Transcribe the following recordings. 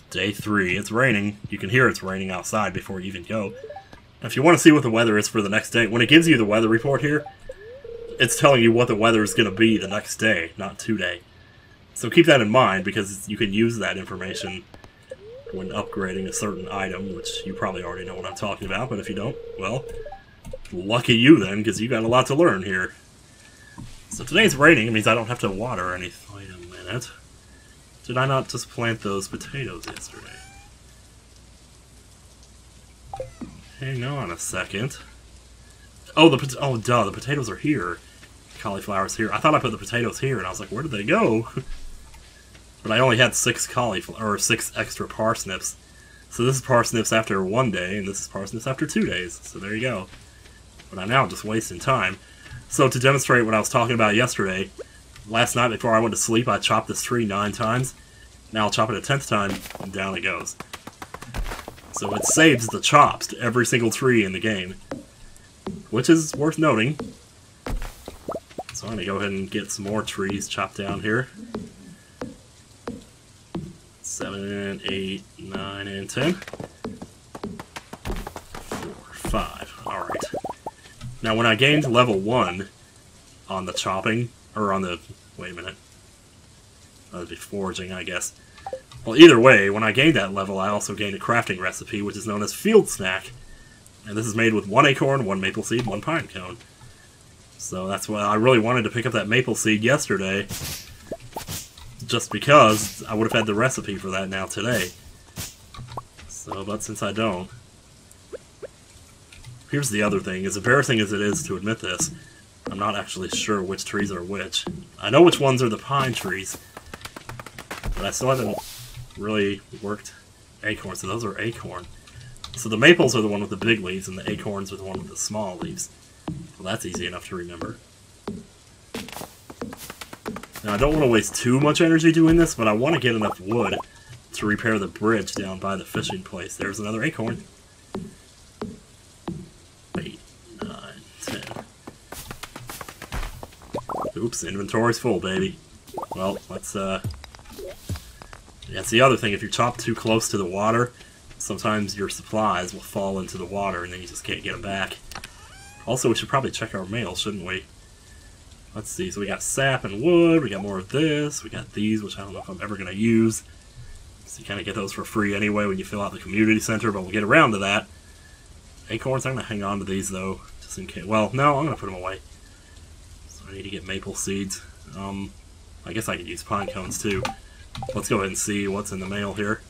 Day 3. It's raining. You can hear it's raining outside before you even go. If you want to see what the weather is for the next day, when it gives you the weather report here, it's telling you what the weather is going to be the next day, not today. So keep that in mind, because you can use that information when upgrading a certain item, which you probably already know what I'm talking about, but if you don't, well, lucky you then, because you got a lot to learn here. So today's raining, it means I don't have to water anything. Wait a minute. Did I not just plant those potatoes yesterday? Hang on a second. Oh, duh, the potatoes are here. Cauliflower's here. I thought I put the potatoes here, and I was like, where did they go? But I only had 6 extra parsnips. So this is parsnips after 1 day, and this is parsnips after 2 days. So there you go. But I'm now just wasting time. So to demonstrate what I was talking about yesterday, last night before I went to sleep, I chopped this tree 9 times. Now I'll chop it a 10th time, and down it goes. So it saves the chops to every single tree in the game, which is worth noting. So I'm going to go ahead and get some more trees chopped down here. 7, 8, 9, and 10. 4, 5. Alright. Now when I gained level 1 on the chopping, or on the... wait a minute. That would be foraging, I guess. Well, either way, when I gained that level, I also gained a crafting recipe, which is known as Field Snack. And this is made with 1 acorn, 1 maple seed, 1 pine cone. So that's why I really wanted to pick up that maple seed yesterday, just because I would have had the recipe for that now today. So, but since I don't... Here's the other thing, as embarrassing as it is to admit this, I'm not actually sure which trees are which. I know which ones are the pine trees, but I still haven't really worked acorns, so those are acorn. So the maples are the one with the big leaves, and the acorns are the one with the small leaves. Well, that's easy enough to remember. Now, I don't want to waste too much energy doing this, but I want to get enough wood to repair the bridge down by the fishing place. There's another acorn. 8, 9, 10. Oops, inventory's full, baby. Well, let's, that's the other thing. If you chop too close to the water, sometimes your supplies will fall into the water, and then you just can't get them back. Also, we should probably check our mail, shouldn't we? Let's see, so we got sap and wood, we got more of this, we got these, which I don't know if I'm ever going to use. So you kind of get those for free anyway when you fill out the community center, but we'll get around to that. Acorns, I'm going to hang on to these though, just in case. Well, no, I'm going to put them away. So I need to get maple seeds. I guess I could use pine cones too. Let's go ahead and see what's in the mail here.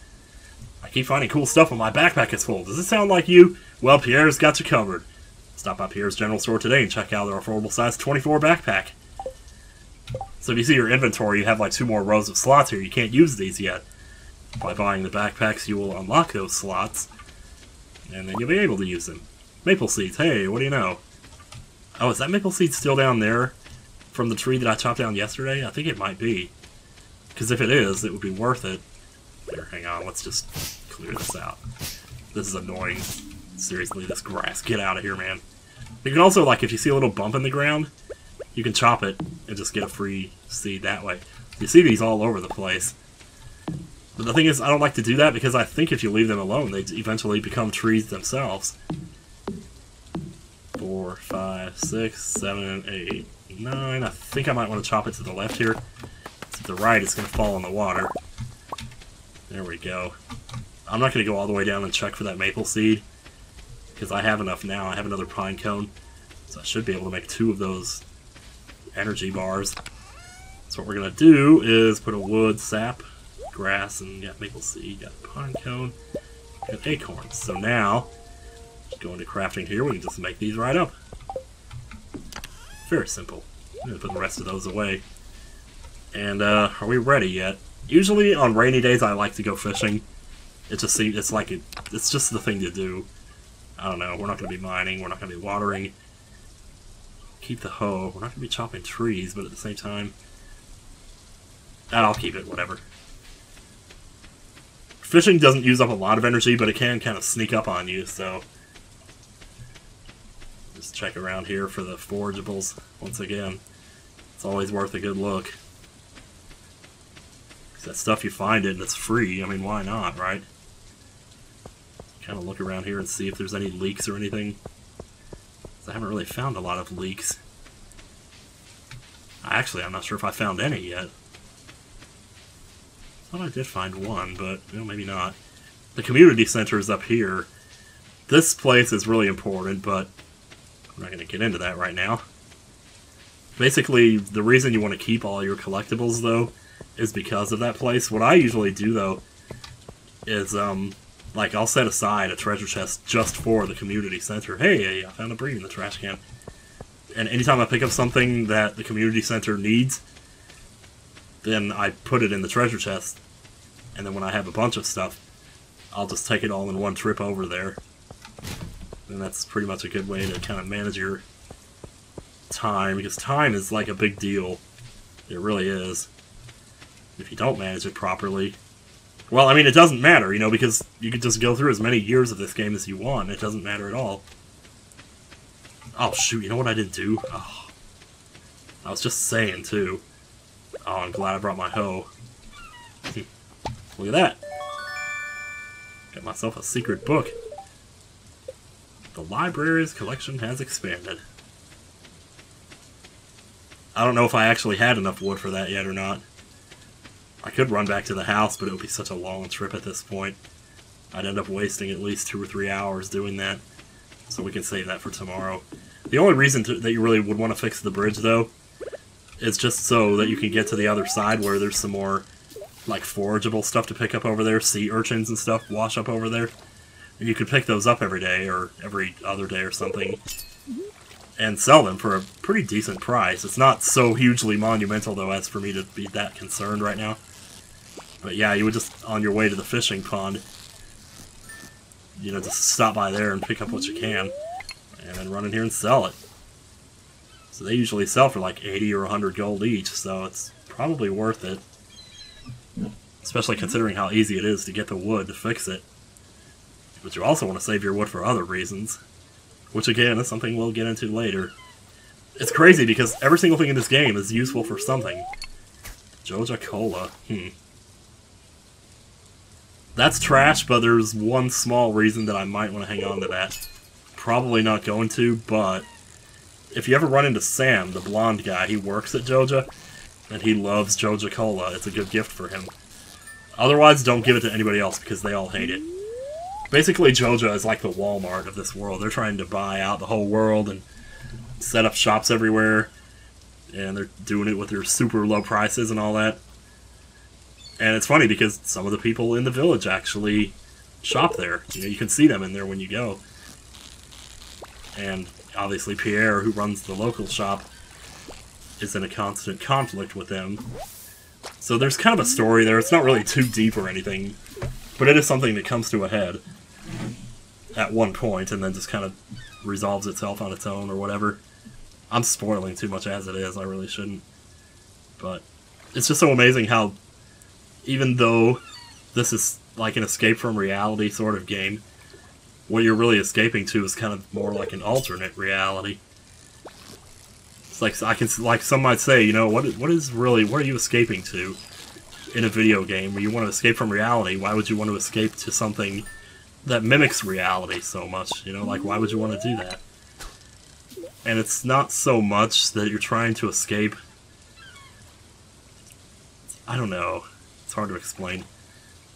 I keep finding cool stuff when my backpack is full. Does it sound like you? Well, Pierre's got you covered. Stop by Pierre's General Store today and check out their affordable size 24 backpack. So if you see your inventory, you have like 2 more rows of slots here. You can't use these yet. By buying the backpacks, you will unlock those slots, and then you'll be able to use them. Maple seeds, hey, what do you know? Oh, is that maple seed still down there from the tree that I chopped down yesterday? I think it might be. Because if it is, it would be worth it. Here, hang on, let's just clear this out. This is annoying. Seriously, this grass. Get out of here, man. You can also, like, if you see a little bump in the ground, you can chop it and just get a free seed that way. You see these all over the place. But the thing is, I don't like to do that because I think if you leave them alone, they eventually become trees themselves. 4, 5, 6, 7, 8, 9. I think I might want to chop it to the left here. To the right, it's going to fall in the water. There we go. I'm not going to go all the way down and check for that maple seed, because I have enough now. I have another pine cone, so I should be able to make 2 of those energy bars. So what we're going to do is put a wood, sap, grass, and got maple seed, got pine cone, and acorns. So now, go into crafting here, we can just make these right up. Very simple. I'm going to put the rest of those away. And are we ready yet? Usually on rainy days I like to go fishing. It just seems, it's just the thing to do. I don't know, we're not going to be mining, we're not going to be watering. Keep the hoe. We're not going to be chopping trees, but at the same time... I'll keep it, whatever. Fishing doesn't use up a lot of energy, but it can kind of sneak up on you, so... Just check around here for the forageables once again. It's always worth a good look. That stuff you find it and it's free. I mean, why not, right? Kind of look around here and see if there's any leaks or anything. I haven't really found a lot of leaks. Actually, I'm not sure if I found any yet. I thought I did find one, but maybe not. The community center is up here. This place is really important, but I'm not going to get into that right now. Basically, the reason you want to keep all your collectibles, though, is because of that place. What I usually do, though, is, like, I'll set aside a treasure chest just for the community center. Hey, I found a breed in the trash can. And anytime I pick up something that the community center needs, then I put it in the treasure chest. And then when I have a bunch of stuff, I'll just take it all in one trip over there. And that's pretty much a good way to kind of manage your time, because time is like a big deal. It really is. If you don't manage it properly. Well, I mean, it doesn't matter, because you could just go through as many years of this game as you want. It doesn't matter at all. Oh, shoot, you know what I didn't do? Oh, I was just saying, too. Oh, I'm glad I brought my hoe. Look at that. Got myself a secret book. The library's collection has expanded. I don't know if I actually had enough wood for that yet or not. I could run back to the house, but it would be such a long trip at this point. I'd end up wasting at least 2 or 3 hours doing that. So we can save that for tomorrow. The only reason that you really would want to fix the bridge, though, is just so that you can get to the other side where there's some more, like, forageable stuff to pick up over there. Sea urchins and stuff wash up over there. And you could pick those up every day, or every other day or something, and sell them for a pretty decent price. It's not so hugely monumental, though, as for me to be that concerned right now. But yeah, you would just, on your way to the fishing pond, just stop by there and pick up what you can, and then run in here and sell it. So they usually sell for like 80 or 100 gold each, so it's probably worth it. Especially considering how easy it is to get the wood to fix it. But you also want to save your wood for other reasons. Which, again, is something we'll get into later. It's crazy because every single thing in this game is useful for something. Joja Cola. That's trash, but there's one small reason that I might want to hang on to that. Probably not going to, but if you ever run into Sam, the blonde guy, he works at Joja, and he loves Joja Cola. It's a good gift for him. Otherwise, don't give it to anybody else because they all hate it. Basically, Joja is like the Walmart of this world. They're trying to buy out the whole world and set up shops everywhere, and they're doing it with their super low prices and all that. And it's funny because some of the people in the village actually shop there. You can see them in there when you go. And obviously Pierre, who runs the local shop, is in a constant conflict with them. So there's kind of a story there. It's not really too deep or anything, but it is something that comes to a head at one point and then just kind of resolves itself on its own or whatever. I'm spoiling too much as it is. I really shouldn't. But it's just so amazing how, even though this is like an escape from reality sort of game, what you're really escaping to is kind of more like an alternate reality. It's like some might say, what are you escaping to in a video game where you want to escape from reality? Why would you want to escape to something that mimics reality so much? Like, why would you want to do that? And it's not so much that you're trying to escape. I don't know. It's hard to explain.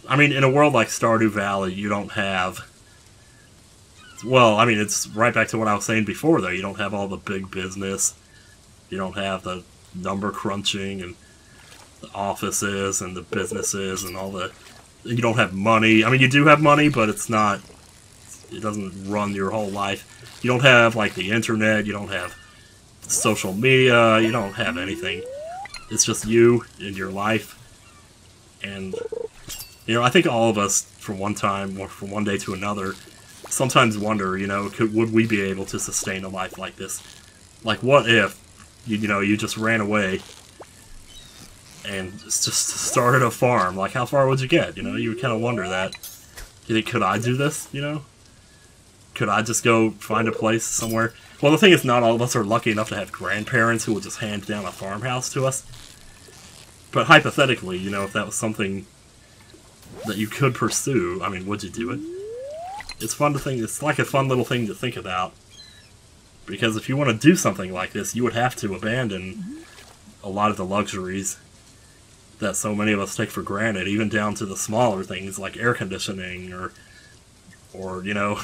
I mean, in a world like Stardew Valley, you don't have... Well, I mean, it's right back to what I was saying before, though. You don't have all the big business. You don't have the number crunching and the offices and the businesses and all the... You don't have money. I mean, you do have money, but it's not... It doesn't run your whole life. You don't have, like, the internet. You don't have social media. You don't have anything. It's just you and your life. And, I think all of us, from one time or from one day to another, sometimes wonder, would we be able to sustain a life like this? Like, what if, you just ran away and just started a farm? Like, how far would you get? You would kind of wonder that. You think, could I do this, Could I just go find a place somewhere? Well, the thing is, not all of us are lucky enough to have grandparents who will just hand down a farmhouse to us. But hypothetically, you know, if that was something that you could pursue, I mean, would you do it? It's fun to think, it's like a fun little thing to think about. Because if you want to do something like this, you would have to abandon a lot of the luxuries that so many of us take for granted, even down to the smaller things like air conditioning or you know,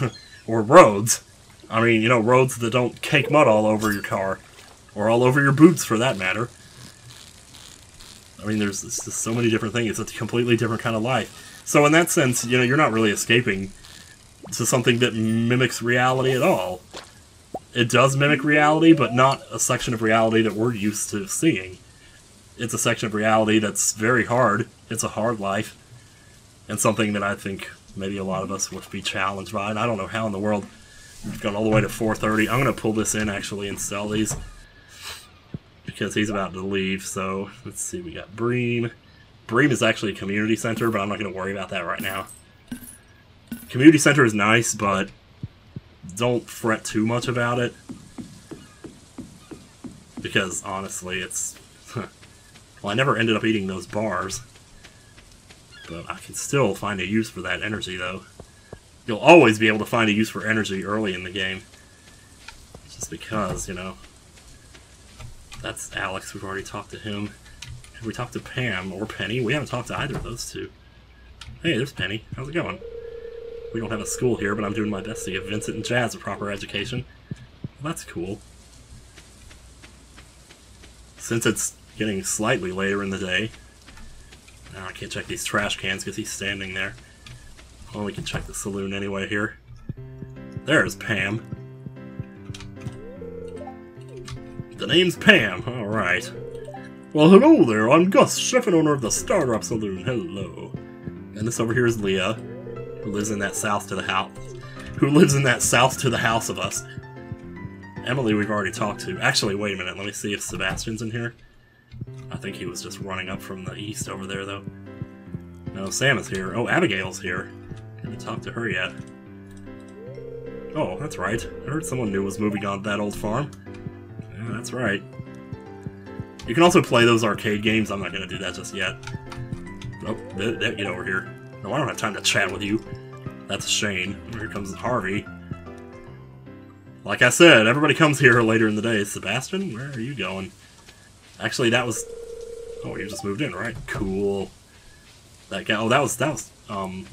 or roads. I mean, you know, roads that don't cake mud all over your car, or all over your boots for that matter. I mean, there's just so many different things. It's a completely different kind of life. So in that sense, you know, you're not really escaping to something that mimics reality at all. It does mimic reality, but not a section of reality that we're used to seeing. It's a section of reality that's very hard. It's a hard life. And something that I think maybe a lot of us would be challenged by. And I don't know how in the world we've gone all the way to 4:30. I'm going to pull this in, actually, and sell these. Because he's about to leave, so let's see, we got Bream. Bream is actually a community center, but I'm not going to worry about that right now. Community center is nice, but don't fret too much about it. Because, honestly, it's... well, I never ended up eating those bars. But I can still find a use for that energy, though. You'll always be able to find a use for energy early in the game. Just because, you know... That's Alex, we've already talked to him. Have we talked to Pam or Penny? We haven't talked to either of those two. Hey, there's Penny. How's it going? We don't have a school here, but I'm doing my best to give Vincent and Jazz a proper education. Well, that's cool. Since it's getting slightly later in the day... Now I can't check these trash cans because he's standing there. Well, we can check the saloon anyway here. There's Pam. The name's Pam, alright. Well, hello there, I'm Gus, chef and owner of the Stardew Saloon, hello. And this over here is Leah, who lives in that south to the house. Who lives in that south to the house of us. Emily we've already talked to. Actually, wait a minute, let me see if Sebastian's in here. I think he was just running up from the east over there, though. No, Sam is here. Oh, Abigail's here. Haven't talked to her yet. Oh, that's right. I heard someone new was moving on to that old farm. Yeah, that's right. You can also play those arcade games. I'm not going to do that just yet. Oh, get over here. No, I don't have time to chat with you. That's Shane. Here comes Harvey. Like I said, everybody comes here later in the day. Sebastian, where are you going? Actually, that was... Oh, you just moved in, right? Cool. That guy... Oh, that was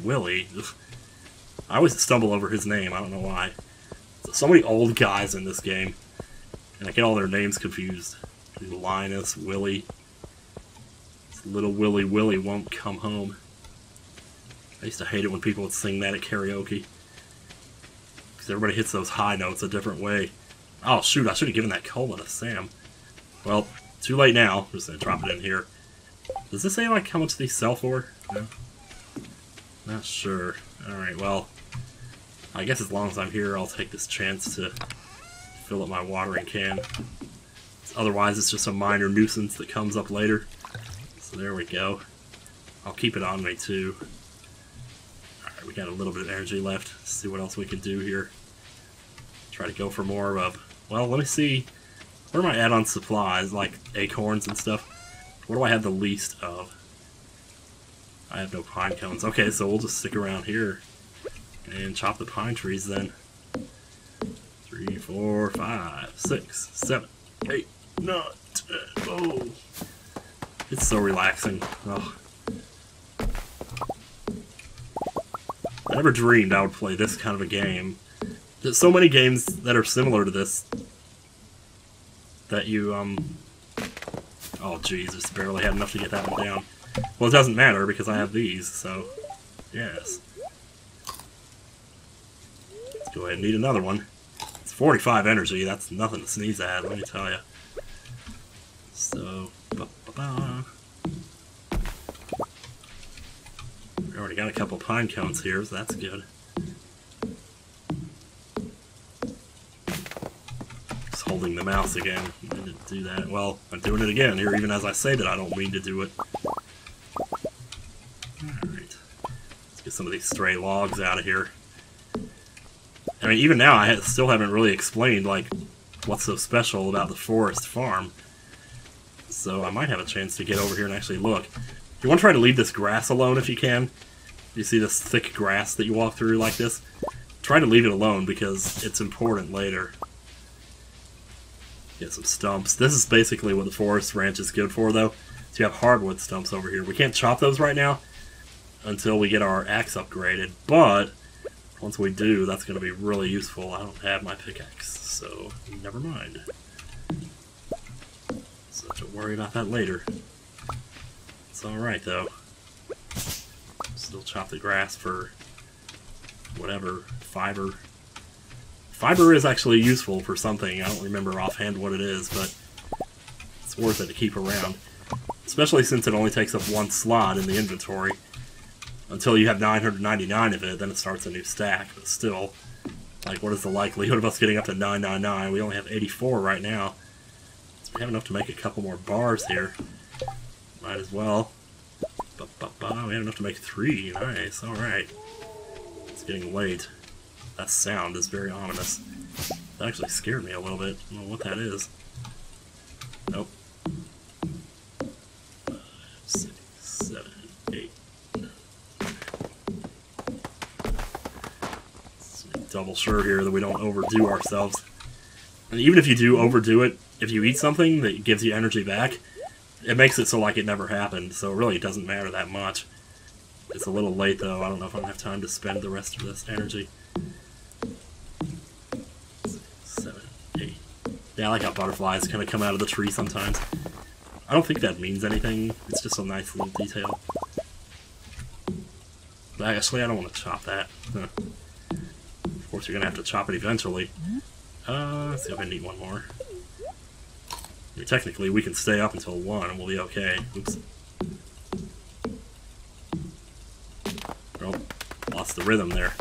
Willie. I always stumble over his name. I don't know why. So many old guys in this game. And I get all their names confused. Linus, Willie. Little Willie won't come home. I used to hate it when people would sing that at karaoke. Because everybody hits those high notes a different way. Oh shoot, I should have given that cola to Sam. Well, too late now. I'm just going to drop it in here. Does this say like how much these sell for? No? Not sure. Alright, well, I guess as long as I'm here, I'll take this chance to fill up my watering can. Otherwise, it's just a minor nuisance that comes up later. So there we go. I'll keep it on me, too. Alright, we got a little bit of energy left. Let's see what else we can do here. Try to go for more of... Well, let me see. Where am I at on supplies, like acorns and stuff? What do I have the least of? I have no pine cones. Okay, so we'll just stick around here and chop the pine trees then. 3, 4, 5, 6, 7, 8, 9, 10. Oh, it's so relaxing. Oh. I never dreamed I would play this kind of a game. There's so many games that are similar to this that you, oh jeez, just barely had enough to get that one down. Well, it doesn't matter because I have these, so, yes. Let's go ahead and need another one. It's 45 energy, that's nothing to sneeze at, let me tell you. So, we already got a couple pine cones here, so that's good. Just holding the mouse again. I didn't do that. Well, I'm doing it again here, even as I say that I don't mean to do it. Alright. Let's get some of these stray logs out of here. I mean, even now, I still haven't really explained, like, what's so special about the forest farm. so I might have a chance to get over here and actually look. You want to try to leave this grass alone if you can. You see this thick grass that you walk through like this? Try to leave it alone because it's important later. Get some stumps. This is basically what the forest ranch is good for, though. So you have hardwood stumps over here. We can't chop those right now until we get our axe upgraded, but once we do, that's going to be really useful. I don't have my pickaxe, so never mind. So don't worry about that later. It's alright, though. Still chop the grass for whatever, fiber. Fiber is actually useful for something. I don't remember offhand what it is, but it's worth it to keep around. Especially since it only takes up one slot in the inventory. Until you have 999 of it, then it starts a new stack. But still, like, what is the likelihood of us getting up to 999? We only have 84 right now. So we have enough to make a couple more bars here. Might as well. We have enough to make 3. Nice, alright. It's getting late. That sound is very ominous. That actually scared me a little bit. I don't know what that is. Nope. 5, 6, 7, 8, 9. Let's make double sure here that we don't overdo ourselves. And even if you do overdo it, if you eat something that gives you energy back, it makes it so like it never happened, so really it doesn't matter that much. It's a little late though, I don't know if I'm gonna have time to spend the rest of this energy. 6, 7, 8. Yeah, I like how butterflies kind of come out of the tree sometimes. I don't think that means anything, it's just a nice little detail. But actually, I don't want to chop that. Huh. Of course, you're gonna have to chop it eventually. Let's see if I need one more. I mean, technically, we can stay up until 1 and we'll be okay. Oops. Oh, lost the rhythm there.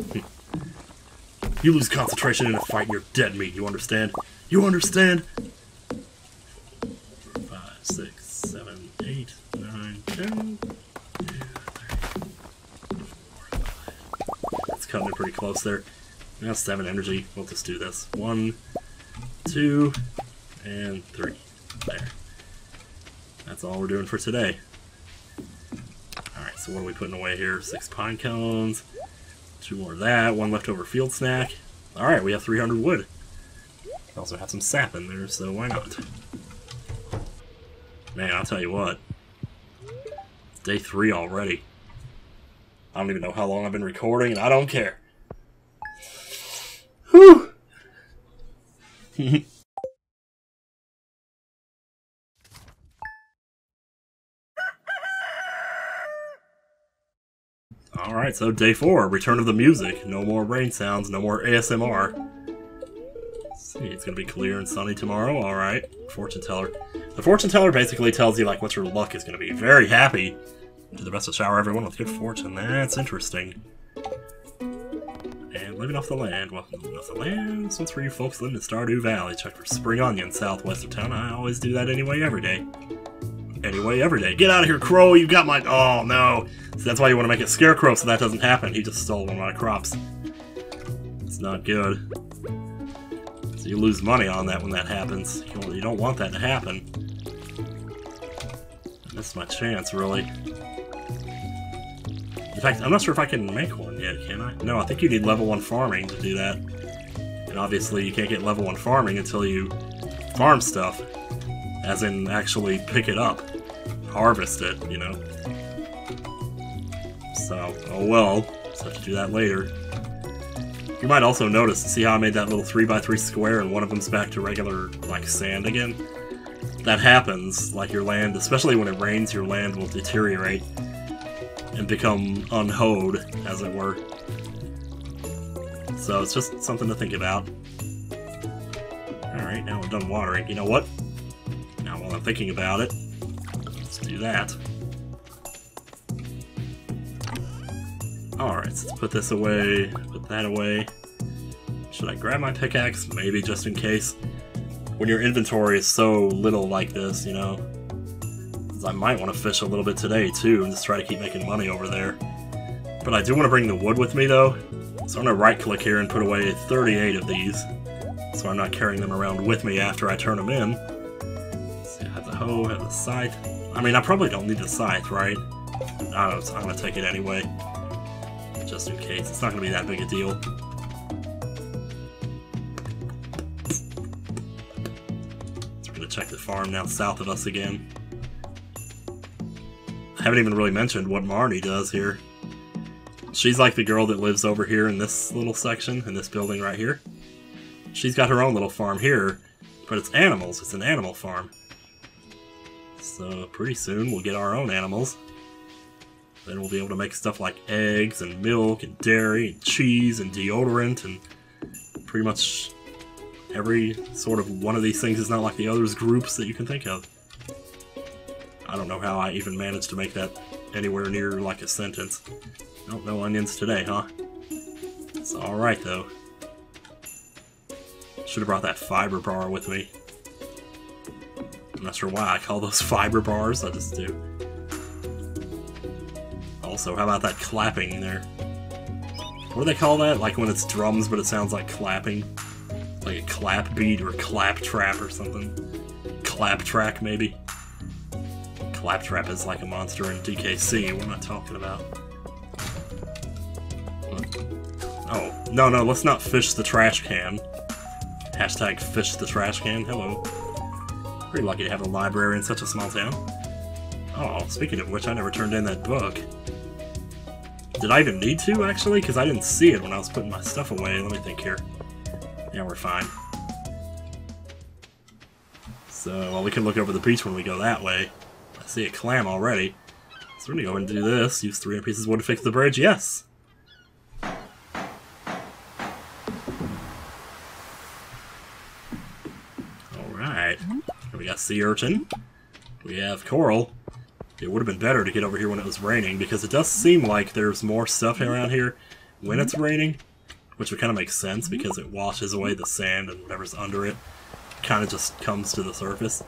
You lose concentration in a fight and you're dead meat, you understand? You understand? 5, 6, 7, 8, 9, 10. 2, 3, 4, 5. That's cutting it pretty close there. We have 7 energy. We'll just do this. 1, 2, and 3. There. That's all we're doing for today. Alright, so what are we putting away here? 6 pine cones. 2 more of that. 1 leftover field snack. Alright, we have 300 wood. We also have some sap in there, so why not? Man, I'll tell you what. It's day 3 already. I don't even know how long I've been recording, and I don't care. Whew! Alright, so day 4, return of the music. No more rain sounds, no more ASMR. Let's see, it's gonna be clear and sunny tomorrow. Alright, fortune teller. The fortune teller basically tells you like what your luck is gonna be. Very happy. Do the best of shower everyone with good fortune. That's interesting. And living off the land. Well, living off the land. Since for you folks living in Stardew Valley, check for spring onions southwest of town. I always do that anyway every day. Anyway, every day. Get out of here, crow! You got my... Oh, no! So that's why you want to make a scarecrow so that doesn't happen. He just stole one of my crops. It's not good. So you lose money on that when that happens. You don't want that to happen. This is my chance, really. In fact, I'm not sure if I can make one yet, can I? No, I think you need level 1 farming to do that. And obviously you can't get level 1 farming until you farm stuff. As in, actually pick it up. Harvest it, you know. So, oh well. Just have to do that later. You might also notice, see how I made that little 3x3 square and one of them's back to regular, like, sand again? That happens, like your land, especially when it rains, your land will deteriorate and become unhoed, as it were. So it's just something to think about. Alright, now we're done watering. You know what? Now while I'm thinking about it, let's do that. Alright, so let's put this away, put that away. Should I grab my pickaxe? Maybe, just in case. When your inventory is so little like this, you know. I might want to fish a little bit today, too, and just try to keep making money over there. But I do want to bring the wood with me, though. So I'm going to right-click here and put away 38 of these. So I'm not carrying them around with me after I turn them in. Let's see, I have the hoe, have the scythe. I mean, I probably don't need the scythe, right? I don't know, I'm gonna take it anyway. Just in case. It's not gonna be that big a deal. So we're gonna check the farm now south of us again. I haven't even really mentioned what Marnie does here. She's like the girl that lives over here in this little section, in this building right here. She's got her own little farm here, but it's animals. It's an animal farm. So pretty soon we'll get our own animals. Then we'll be able to make stuff like eggs and milk and dairy and cheese and deodorant and pretty much every sort of one of these things is not like the others groups that you can think of. I don't know how I even managed to make that anywhere near like a sentence. Nope, no onions today, huh? It's alright though. Should have brought that fiber bar with me. I'm not sure why I call those fiber bars, I just do. Also, how about that clapping there? What do they call that? Like when it's drums but it sounds like clapping? Like a clap beat or clap trap or something? Clap track, maybe? Claptrap is like a monster in DKC, what am I talking about? Oh, no, let's not fish the trash can. Hashtag fish the trash can, hello. Pretty lucky to have a library in such a small town. Oh, speaking of which, I never turned in that book. Did I even need to, actually? Because I didn't see it when I was putting my stuff away. Let me think here. Yeah, we're fine. So, well, we can look over the beach when we go that way. I see a clam already. So we're gonna go and do this. Use 300 pieces of wood to fix the bridge. Yes! Alright. We got sea urchin. We have coral. It would have been better to get over here when it was raining, because it does seem like there's more stuff around here when it's raining, which would kind of make sense, because it washes away the sand and whatever's under it kind of just comes to the surface.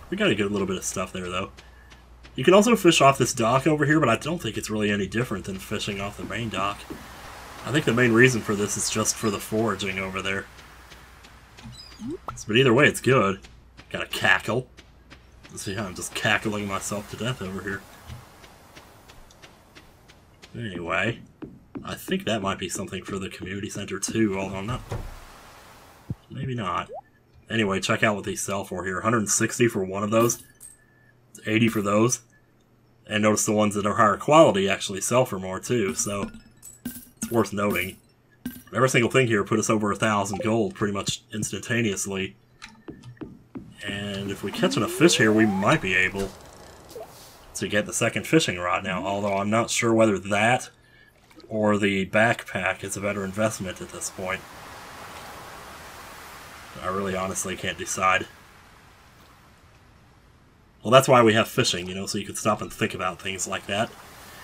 We got a good little bit of stuff there, though. You can also fish off this dock over here, but I don't think it's really any different than fishing off the main dock. I think the main reason for this is just for the foraging over there. But either way, it's good. Got a cackle. See how I'm just cackling myself to death over here. Anyway, I think that might be something for the community center too, although I'm not... Maybe not. Anyway, check out what these sell for here. 160 for one of those. 80 for those. And notice the ones that are higher quality actually sell for more too, so it's worth noting. Every single thing here put us over 1,000 gold pretty much instantaneously. And if we catch enough fish here, we might be able to get the second fishing rod now, although I'm not sure whether that or the backpack is a better investment at this point. I really honestly can't decide. Well, that's why we have fishing, you know, so you can stop and think about things like that.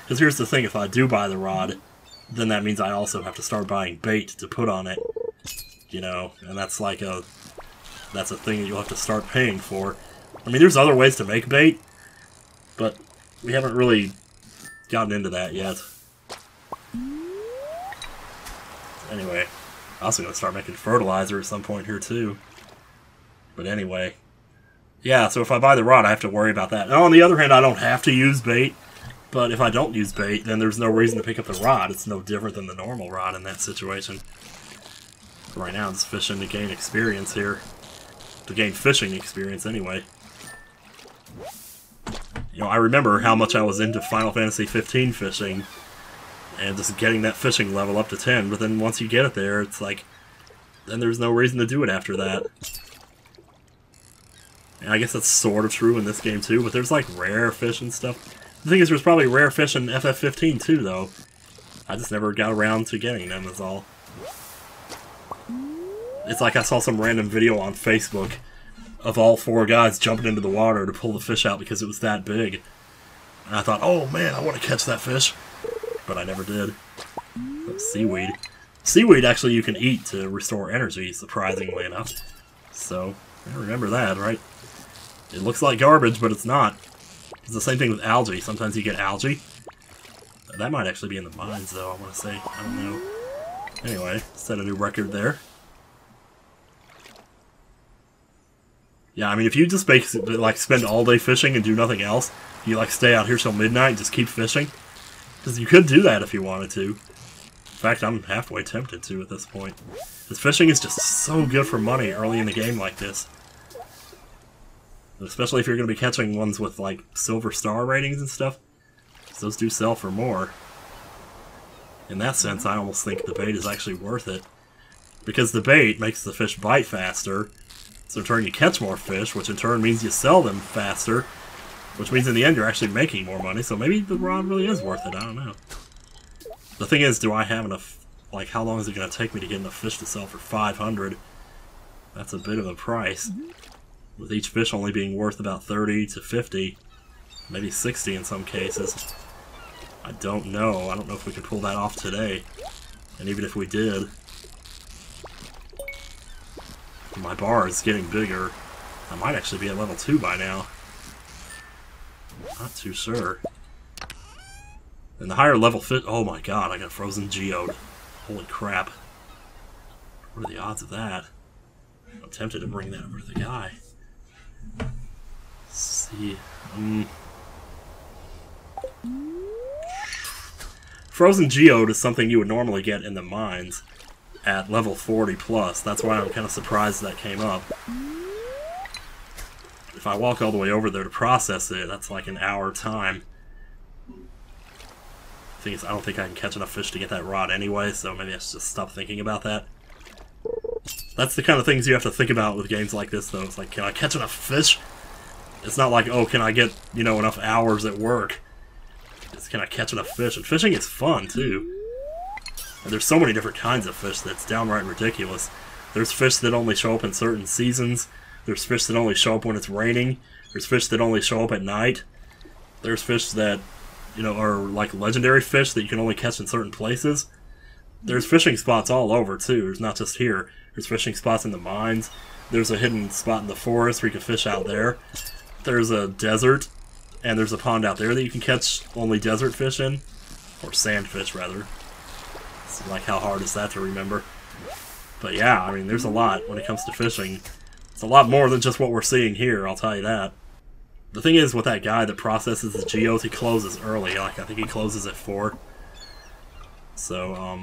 Because here's the thing, if I do buy the rod, then that means I also have to start buying bait to put on it. You know, and that's like a... That's a thing that you'll have to start paying for. I mean, there's other ways to make bait, but we haven't really gotten into that yet. Anyway, I'm also going to start making fertilizer at some point here, too. But anyway. Yeah, so if I buy the rod, I have to worry about that. Now, on the other hand, I don't have to use bait, but if I don't use bait, then there's no reason to pick up the rod. It's no different than the normal rod in that situation. Right now, I'm just fishing to gain experience here. To gain fishing experience, anyway. You know, I remember how much I was into Final Fantasy 15 fishing, and just getting that fishing level up to 10, but then once you get it there, it's like, then there's no reason to do it after that. And I guess that's sort of true in this game too, but there's like rare fish and stuff. The thing is, there's probably rare fish in FF15 too, though. I just never got around to getting them, is all. It's like I saw some random video on Facebook of all 4 guys jumping into the water to pull the fish out because it was that big. And I thought, oh man, I want to catch that fish. But I never did. Seaweed. Seaweed actually you can eat to restore energy, surprisingly enough. So, I remember that, right? It looks like garbage, but it's not. It's the same thing with algae. Sometimes you get algae. That might actually be in the mines, though, I want to say. I don't know. Anyway, set a new record there. Yeah, I mean, if you just basically, like, spend all day fishing and do nothing else, you, like, stay out here till midnight and just keep fishing, because you could do that if you wanted to. In fact, I'm halfway tempted to at this point. Because fishing is just so good for money early in the game like this. Especially if you're going to be catching ones with, like, silver star ratings and stuff. Those do sell for more. In that sense, I almost think the bait is actually worth it. Because the bait makes the fish bite faster, so in turn you catch more fish, which in turn means you sell them faster, which means in the end you're actually making more money, so maybe the rod really is worth it, I don't know. The thing is, do I have enough, like, how long is it going to take me to get enough fish to sell for 500? That's a bit of a price. With each fish only being worth about 30 to 50, maybe 60 in some cases. I don't know. I don't know if we could pull that off today. And even if we did, my bar is getting bigger. I might actually be at level 2 by now. Not too sure. And the higher level fish... Oh my god, I got a frozen geode. Holy crap. What are the odds of that? I'm tempted to bring that over to the guy. Let's see. Frozen geode is something you would normally get in the mines at level 40 plus. That's why I'm kind of surprised that came up. If I walk all the way over there to process it, that's like an hour time. The thing is, I don't think I can catch enough fish to get that rod anyway, so maybe I should just stop thinking about that. That's the kind of things you have to think about with games like this, though. It's like, can I catch enough fish? It's not like, oh, can I get, you know, enough hours at work? It's, can I catch enough fish? And fishing is fun, too. And there's so many different kinds of fish that's downright ridiculous. There's fish that only show up in certain seasons. There's fish that only show up when it's raining. There's fish that only show up at night. There's fish that, you know, are like legendary fish that you can only catch in certain places. There's fishing spots all over, too. There's not just here. There's fishing spots in the mines. There's a hidden spot in the forest where you can fish out there. There's a desert, and there's a pond out there that you can catch only desert fish in. Or sand fish, rather. So, like, how hard is that to remember? But yeah, I mean, there's a lot when it comes to fishing. It's a lot more than just what we're seeing here, I'll tell you that. The thing is, with that guy that processes the geodes, he closes early. Like, I think he closes at 4. So,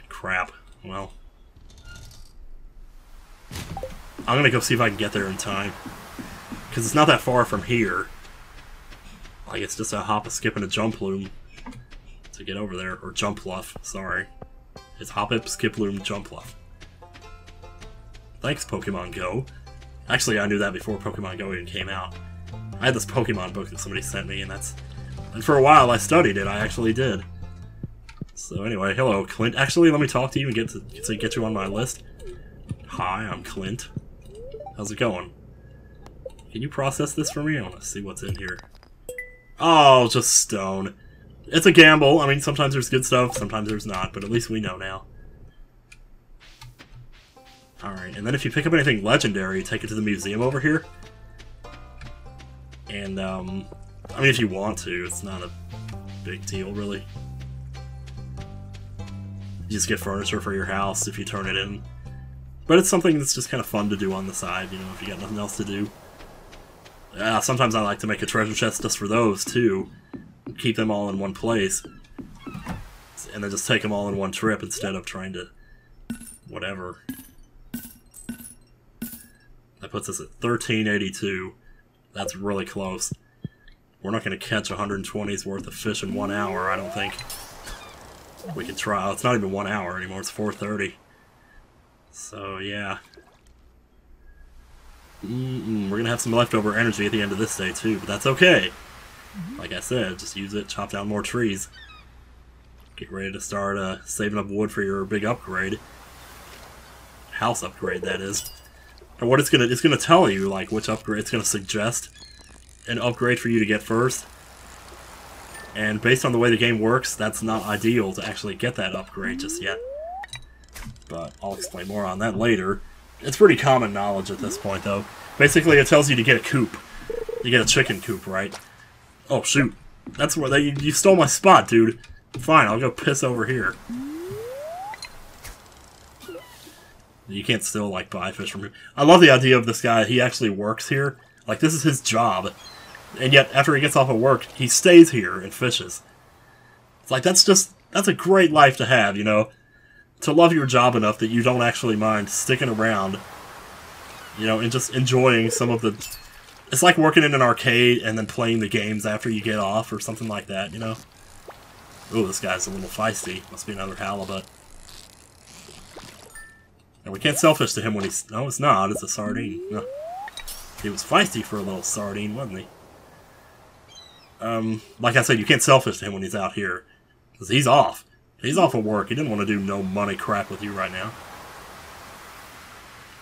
crap. Well, I'm gonna go see if I can get there in time. Because it's not that far from here. Like, it's just a hop, a skip, and a jump loom to get over there. Or jump luff, sorry. It's hop, it, skip, loom, jump luff. Thanks, Pokemon Go. Actually, I knew that before Pokemon Go even came out. I had this Pokemon book that somebody sent me, and for a while I studied it, I actually did. So anyway, hello, Clint. Actually, let me talk to you and get you on my list. Hi, I'm Clint. How's it going? Can you process this for me? I want to see what's in here. Oh, just stone. It's a gamble. I mean, sometimes there's good stuff, sometimes there's not, but at least we know now. Alright, and then if you pick up anything legendary, you take it to the museum over here. And, I mean, if you want to, it's not a big deal, really. You just get furniture for your house if you turn it in. But it's something that's just kind of fun to do on the side, you know, if you got nothing else to do. Sometimes I like to make a treasure chest just for those, too. Keep them all in one place. And then just take them all in one trip instead of trying to... whatever. That puts us at 1382. That's really close. We're not going to catch 120's worth of fish in 1 hour, I don't think. We can try. It's not even 1 hour anymore, it's 4:30. So, yeah. We're going to have some leftover energy at the end of this day, too, but that's okay. Like I said, just use it, chop down more trees. Get ready to start saving up wood for your big upgrade. House upgrade, that is. And what it's gonna tell you, like, which upgrade it's gonna suggest an upgrade for you to get first. And based on the way the game works, that's not ideal to actually get that upgrade just yet. But I'll explain more on that later. It's pretty common knowledge at this point, though. Basically, it tells you to get a coop. You get a chicken coop, right? Oh, shoot. That's where you stole my spot, dude. Fine, I'll go piss over here. You can't still, like, buy fish from him. I love the idea of this guy. He actually works here. Like, this is his job. And yet, after he gets off of work, he stays here and fishes. It's like, that's a great life to have, you know? To love your job enough that you don't actually mind sticking around, you know, and just enjoying some of the... It's like working in an arcade and then playing the games after you get off or something like that, you know? Ooh, this guy's a little feisty. Must be another halibut. And we can't selfish to him when he's... No, it's not. It's a sardine. No. He was feisty for a little sardine, wasn't he? Like I said, you can't selfish to him when he's out here. Because he's off. He's off of work. He didn't want to do no money crap with you right now.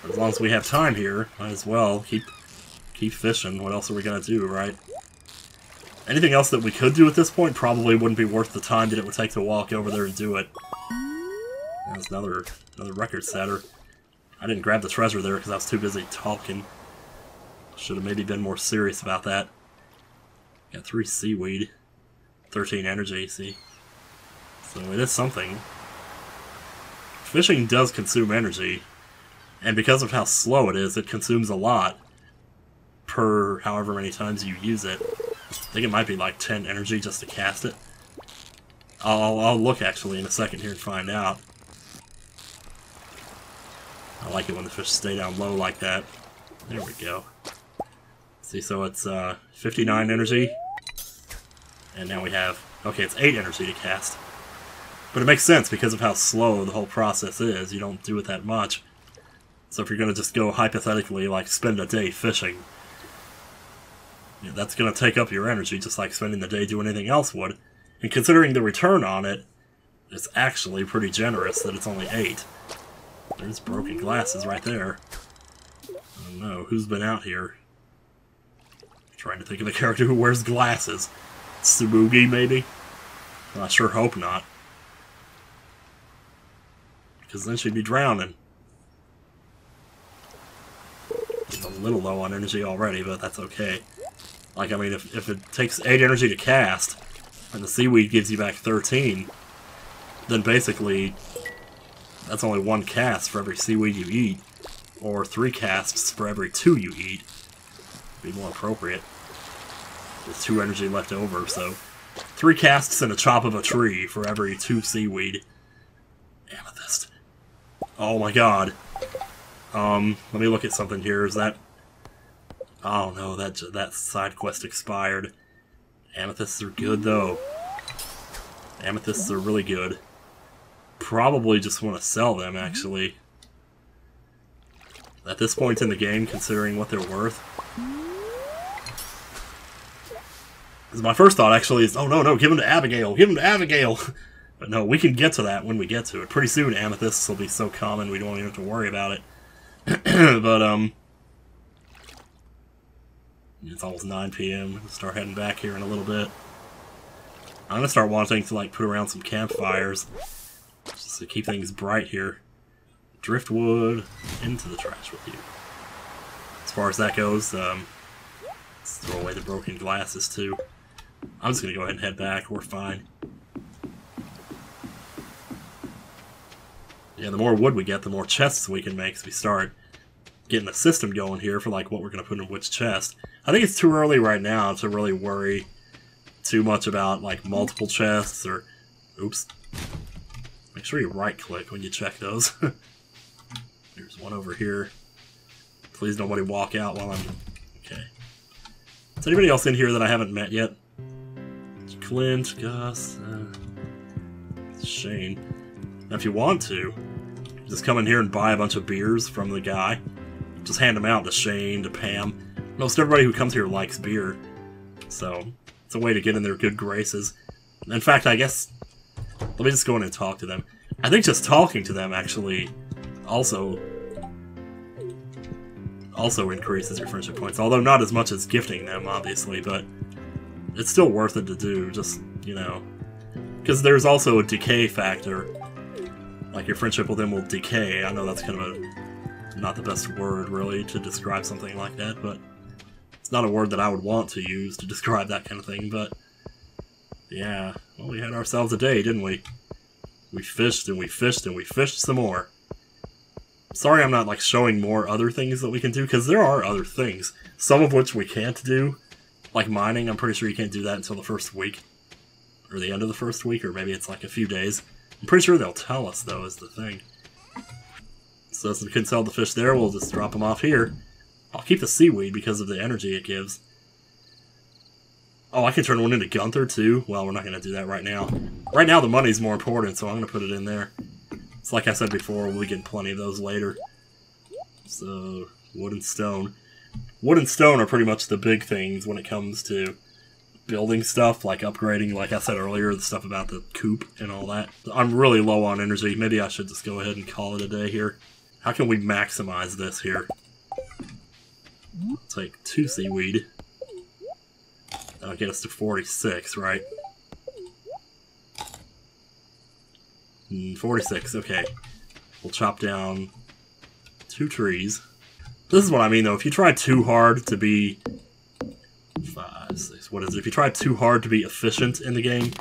But as long as we have time here, might as well keep fishing. What else are we going to do, right? Anything else that we could do at this point probably wouldn't be worth the time that it would take to walk over there and do it. That's another record setter. I didn't grab the treasure there because I was too busy talking. Should have maybe been more serious about that. Got 3 seaweed. 13 energy, see? So it is something. Fishing does consume energy. And because of how slow it is, it consumes a lot per however many times you use it. I think it might be like 10 energy just to cast it. I'll look actually in a second here and find out. I like it when the fish stay down low like that. There we go. See, so it's 59 energy. And now we have... Okay, it's 8 energy to cast. But it makes sense because of how slow the whole process is. You don't do it that much. So if you're going to just go hypothetically, like, spend a day fishing, yeah, that's going to take up your energy just like spending the day doing anything else would. And considering the return on it, it's actually pretty generous that it's only 8. There's broken glasses right there. I don't know, who's been out here? I'm trying to think of a character who wears glasses. Tsumugi, maybe? I sure hope not. Because then she'd be drowning. She's a little low on energy already, but that's okay. Like, I mean, if it takes 8 energy to cast, and the seaweed gives you back 13, then basically... that's only 1 cast for every seaweed you eat, or 3 casts for every 2 you eat. Be more appropriate. There's 2 energy left over, so 3 casts and a chop of a tree for every 2 seaweed. Amethyst. Oh my god. Let me look at something here. Is that... Oh no, that side quest expired. Amethysts are good though. Amethysts are really good. Probably just want to sell them, actually. At this point in the game, considering what they're worth. Because my first thought, actually, is, oh no, give them to Abigail! Give them to Abigail! But no, we can get to that when we get to it. Pretty soon, amethysts will be so common we don't even have to worry about it. But, it's almost 9 PM. We'll start heading back here in a little bit. I'm gonna start wanting to, like, put around some campfires. Just to keep things bright here. Driftwood into the trash with you. As far as that goes, let's throw away the broken glasses too. I'm just gonna go ahead and head back. We're fine. Yeah, the more wood we get, the more chests we can make as we start getting a system going here for like what we're gonna put in which chest. I think it's too early right now to really worry too much about like multiple chests or... Oops. Make sure you right-click when you check those. There's one over here. Please nobody walk out while I'm... Okay. Is anybody else in here that I haven't met yet? Clint, Gus, Shane. Now if you want to, just come in here and buy a bunch of beers from the guy. Just hand them out to Shane, to Pam. Most everybody who comes here likes beer. So, it's a way to get in their good graces. In fact, I guess... Let me just go in and talk to them. I think just talking to them actually also increases your friendship points. Although not as much as gifting them, obviously, but it's still worth it to do, just, you know. Because there's also a decay factor. Like, your friendship with them will decay. I know that's kind of not the best word, really, to describe something like that, but it's not a word that I would want to use to describe that kind of thing, but... Yeah, well, we had ourselves a day, didn't we? We fished, and we fished, and we fished some more. Sorry I'm not, like, showing more other things that we can do, because there are other things. Some of which we can't do. Like mining, I'm pretty sure you can't do that until the first week. Or the end of the first week, or maybe it's like a few days. I'm pretty sure they'll tell us, though, is the thing. So since we couldn't sell the fish there, we'll just drop them off here. I'll keep the seaweed because of the energy it gives. Oh, I can turn one into Gunther, too? Well, we're not going to do that right now. Right now, the money's more important, so I'm going to put it in there. It's like I said before, we'll be getting plenty of those later. So, wood and stone. Wood and stone are pretty much the big things when it comes to building stuff, like upgrading, like I said earlier, the stuff about the coop and all that. I'm really low on energy. Maybe I should just go ahead and call it a day here. How can we maximize this here? Take 2 seaweed. That'll get us to 46, right? 46, okay. We'll chop down 2 trees. This is what I mean, though. If you try too hard to be... 5, 6, what is it? If you try too hard to be efficient in the game, you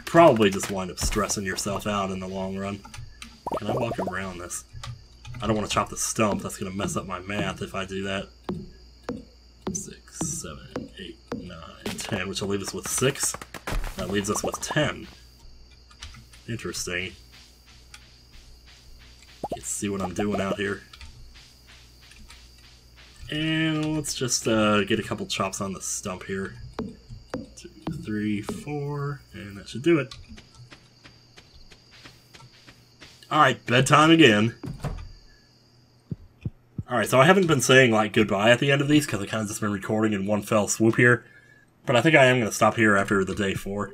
probably just wind up stressing yourself out in the long run. Can I walk around this? I don't want to chop the stump. That's going to mess up my math if I do that. 6, 7, 8, 9, 10, which will leave us with 6. That leaves us with 10. Interesting. Let's see what I'm doing out here. And let's just get a couple chops on the stump here. 2, 3, 4, and that should do it. Alright, bedtime again. Alright, so I haven't been saying, like, goodbye at the end of these, because I kind of just been recording in one fell swoop here. But I think I am going to stop here after the day 4.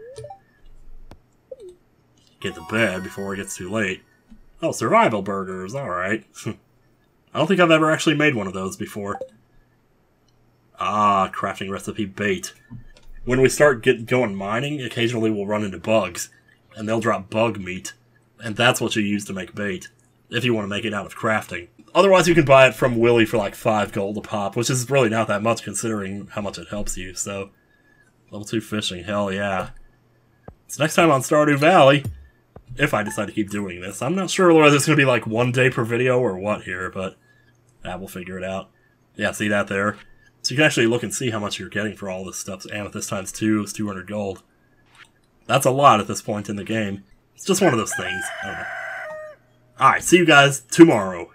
Get to bed before it gets too late. Oh, survival burgers, alright. I don't think I've ever actually made one of those before. Ah, crafting recipe bait. When we start going mining, occasionally we'll run into bugs. And they'll drop bug meat. And that's what you use to make bait. If you want to make it out of crafting. Otherwise, you can buy it from Willy for like 5 gold a pop, which is really not that much considering how much it helps you, so... Level 2 fishing, hell yeah. It's next time on Stardew Valley, if I decide to keep doing this. I'm not sure whether it's going to be like 1 day per video or what here, but... we'll figure it out. Yeah, see that there? So you can actually look and see how much you're getting for all this stuff. Amethyst times 2 is 200 gold. That's a lot at this point in the game. It's just one of those things. I don't know. Alright, see you guys tomorrow.